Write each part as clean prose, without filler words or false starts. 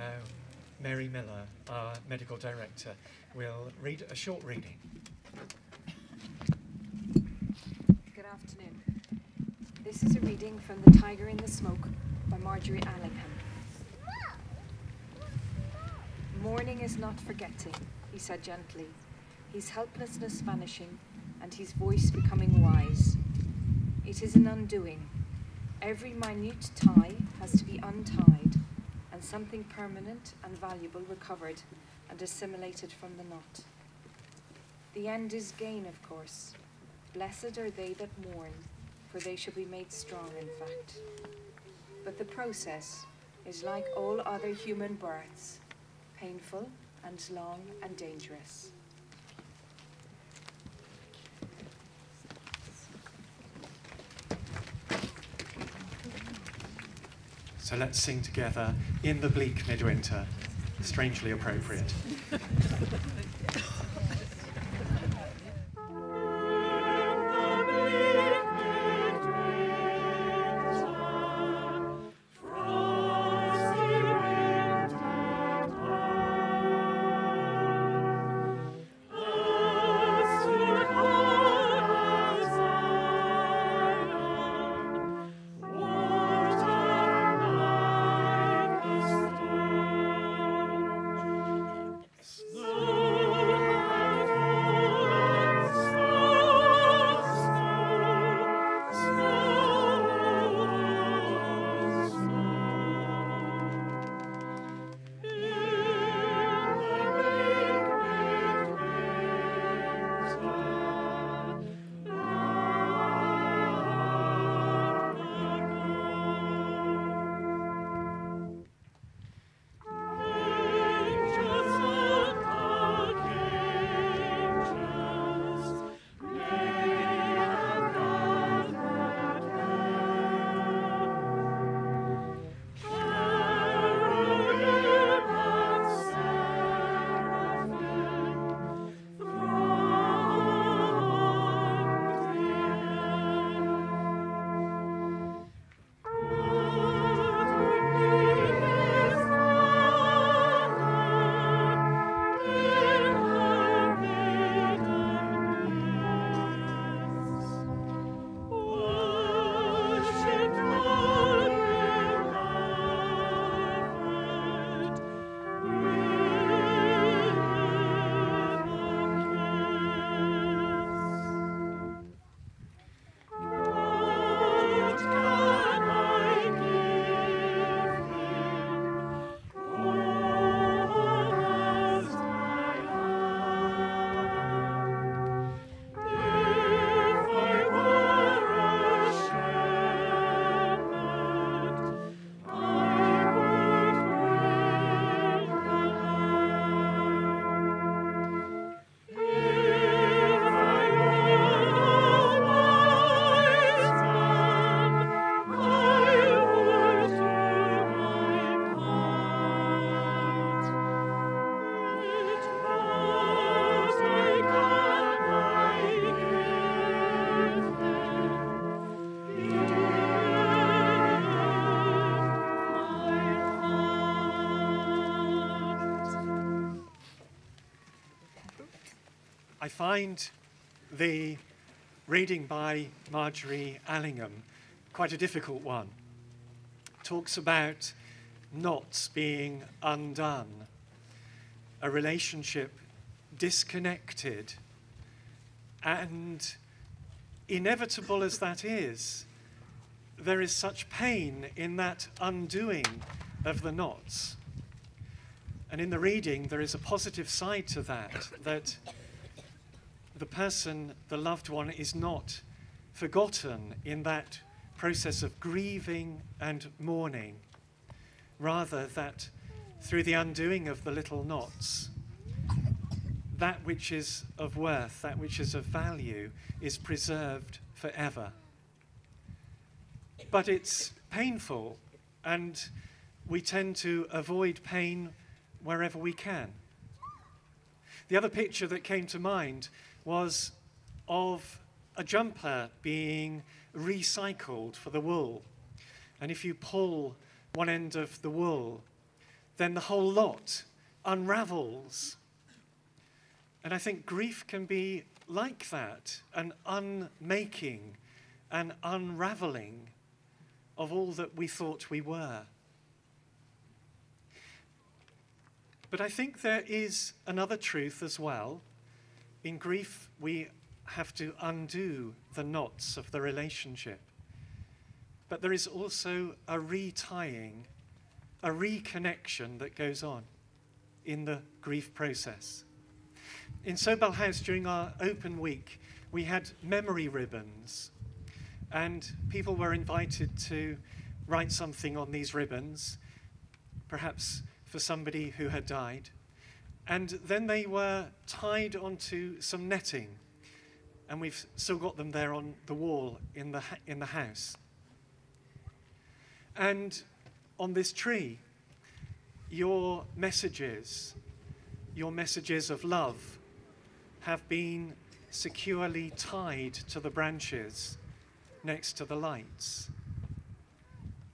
Now, Mary Miller, our medical director, will read a short reading. Good afternoon. This is a reading from The Tiger in the Smoke by Marjorie Allingham. Mourning is not forgetting, he said gently, his helplessness vanishing and his voice becoming wise. It is an undoing. Every minute tie has to be untied and something permanent and valuable recovered and assimilated from the knot. The end is gain, of course. Blessed are they that mourn, for they shall be made strong, in fact. But the process is like all other human births, painful and long and dangerous. So let's sing together In the Bleak Midwinter, strangely appropriate. I find the reading by Marjorie Allingham quite a difficult one. It talks about knots being undone, a relationship disconnected, and inevitable as that is, there is such pain in that undoing of the knots. And in the reading, there is a positive side to that, that the person, the loved one, is not forgotten in that process of grieving and mourning. Rather, that through the undoing of the little knots, that which is of worth, that which is of value, is preserved forever. But it's painful, and we tend to avoid pain wherever we can. The other picture that came to mind was of a jumper being recycled for the wool. And if you pull one end of the wool, then the whole lot unravels. And I think grief can be like that, an unmaking, an unraveling of all that we thought we were. But I think there is another truth as well. In grief, we have to undo the knots of the relationship. But there is also a retying, a reconnection that goes on in the grief process. In Sobel House, during our open week, we had memory ribbons, and people were invited to write something on these ribbons, perhaps for somebody who had died. And then they were tied onto some netting, and we've still got them there on the wall in the house. And on this tree, your messages of love have been securely tied to the branches next to the lights.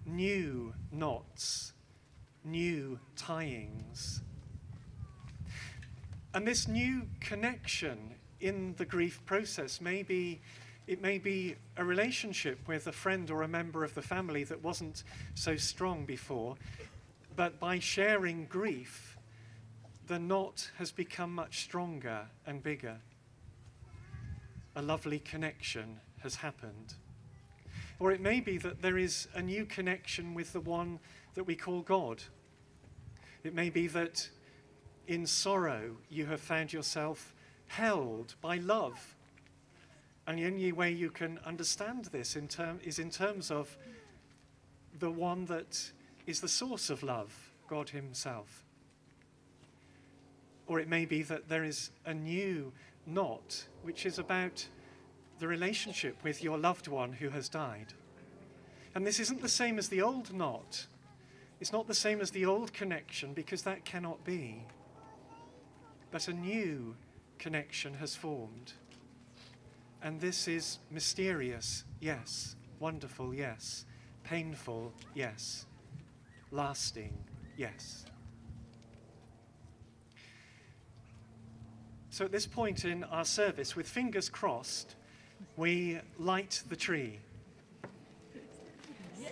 New knots, new tyings. And this new connection in the grief process may be a relationship with a friend or a member of the family that wasn't so strong before, but by sharing grief, the knot has become much stronger and bigger. A lovely connection has happened. Or it may be that there is a new connection with the one that we call God. It may be that in sorrow you have found yourself held by love. And the only way you can understand this is in terms of the one that is the source of love, God himself. Or it may be that there is a new knot, which is about the relationship with your loved one who has died. And this isn't the same as the old knot. It's not the same as the old connection, because that cannot be. But a new connection has formed. And this is mysterious, yes. Wonderful, yes. Painful, yes. Lasting, yes. So at this point in our service, with fingers crossed, we light the tree. Yes.